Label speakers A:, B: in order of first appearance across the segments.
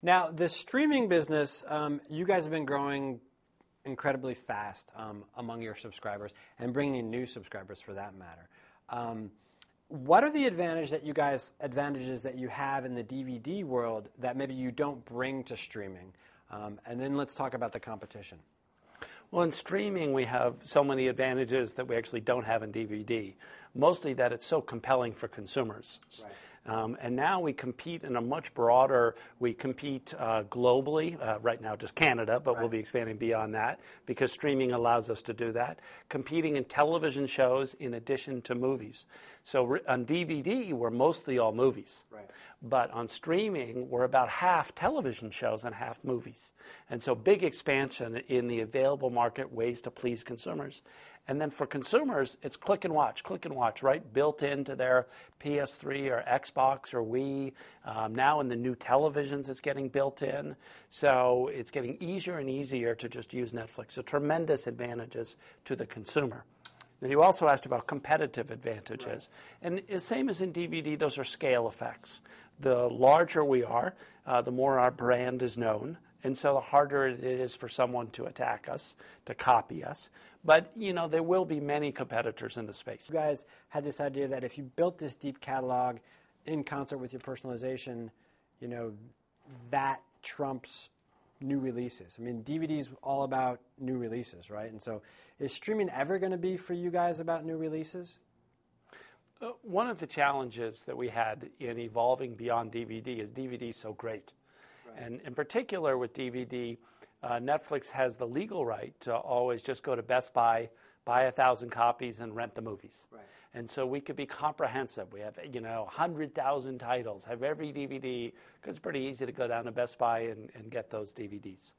A: Now, the streaming business, you guys have been growing incredibly fast among your subscribers and bringing in new subscribers for that matter. What are the advantages that you have in the DVD world that maybe you don't bring to streaming? And then let's talk about the competition.
B: Well, in streaming, we have so many advantages that we actually don't have in DVD. Mostly that it's so compelling for consumers.
A: Right.
B: And now we compete in a much broader, we compete globally, right now just Canada, but we'll be expanding beyond that because streaming allows us to do that. Competing in television shows in addition to movies. So on DVD, we're mostly all movies.
A: Right.
B: But on streaming, we're about half television shows and half movies. And so big expansion in the available market, ways to please consumers. And then for consumers, it's click and watch, right? Built into their PS3 or Xbox or Wii. Now in the new televisions, it's getting built in. So it's getting easier and easier to just use Netflix. So tremendous advantages to the consumer. Now, you also asked about competitive advantages. Right. And the same as in DVD, those are scale effects. The larger we are, the more our brand is known. And so the harder it is for someone to attack us, to copy us. But, there will be many competitors in the space.
A: You guys had this idea that if you built this deep catalog in concert with your personalization, that trumps new releases. I mean, DVD is all about new releases, right? And so is streaming ever going to be for you guys about new releases?
B: One of the challenges that we had in evolving beyond DVD is DVD is so great. Right. And in particular with DVD, Netflix has the legal right to always just go to Best Buy, buy 1,000 copies, and rent the movies. Right. And so we could be comprehensive. We have, 100,000 titles, have every DVD, because it's pretty easy to go down to Best Buy and get those DVDs.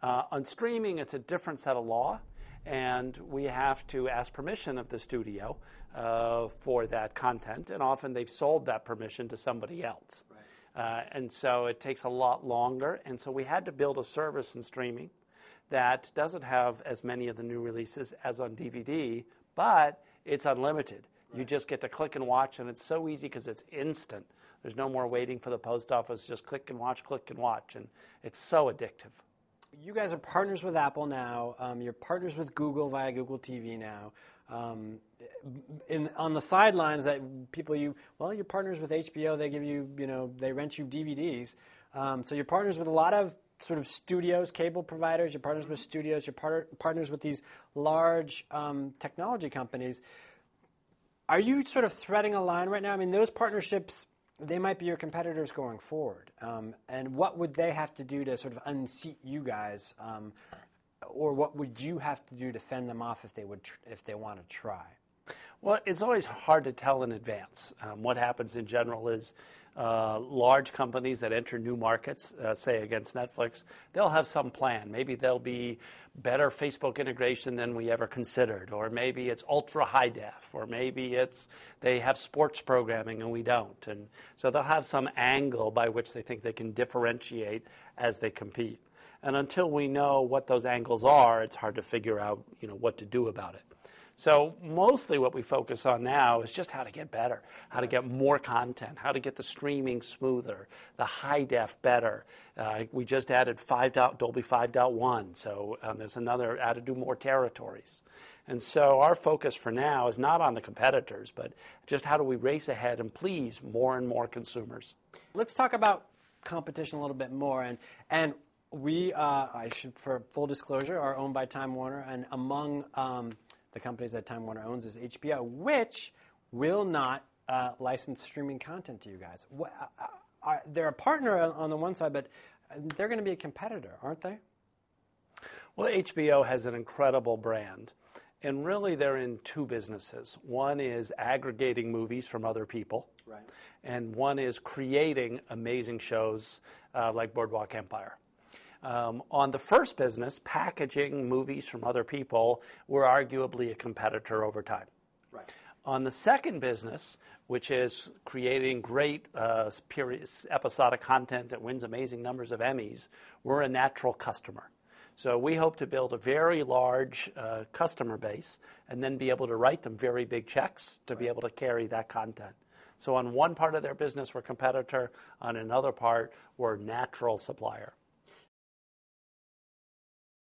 B: On streaming, it's a different set of law, and we have to ask permission of the studio for that content, and often they've sold that permission to somebody else. Right. And so it takes a lot longer, and so we had to build a service in streaming that doesn't have as many of the new releases as on DVD, but it's unlimited. Right. You just get to click and watch, and it's so easy because it's instant. There's no more waiting for the post office. Just click and watch, and it's so addictive.
A: You guys are partners with Apple now. You're partners with Google via Google TV now. On the sidelines, that you're partners with HBO. They give you, they rent you DVDs. So you're partners with a lot of sort of studios, cable providers. You're partners with studios. You're partners with these large technology companies. Are you sort of threading a line right now? I mean, those partnerships, they might be your competitors going forward. And what would they have to do to sort of unseat you guys? Or what would you have to do to fend them off if they want to try?
B: Well, it's always hard to tell in advance. What happens in general is large companies that enter new markets, say against Netflix, they'll have some plan. Maybe there'll be better Facebook integration than we ever considered, or maybe it's ultra high def, or maybe they have sports programming and we don't. And so they'll have some angle by which they think they can differentiate as they compete. And until we know what those angles are, it's hard to figure out, what to do about it. So mostly what we focus on now is just how to get better, how to get more content, how to get the streaming smoother, the high def better. We just added Dolby 5.1, so there's another, how to do more territories. And so our focus for now is not on the competitors, but just how do we race ahead and please more and more consumers.
A: Let's talk about competition a little bit more. And we, for full disclosure, are owned by Time Warner, and among the companies that Time Warner owns is HBO, which will not license streaming content to you guys. They're a partner on the one side, but they're going to be a competitor, aren't they?
B: Well, HBO has an incredible brand, and really they're in two businesses. One is aggregating movies from other people, right, and one is creating amazing shows like Boardwalk Empire. On the first business, packaging movies from other people, we're arguably a competitor over time. Right. On the second business, which is creating great episodic content that wins amazing numbers of Emmys, we're a natural customer. So we hope to build a very large customer base and then be able to write them very big checks to be able to carry that content. So on one part of their business, we're competitor. On another part, we're natural supplier.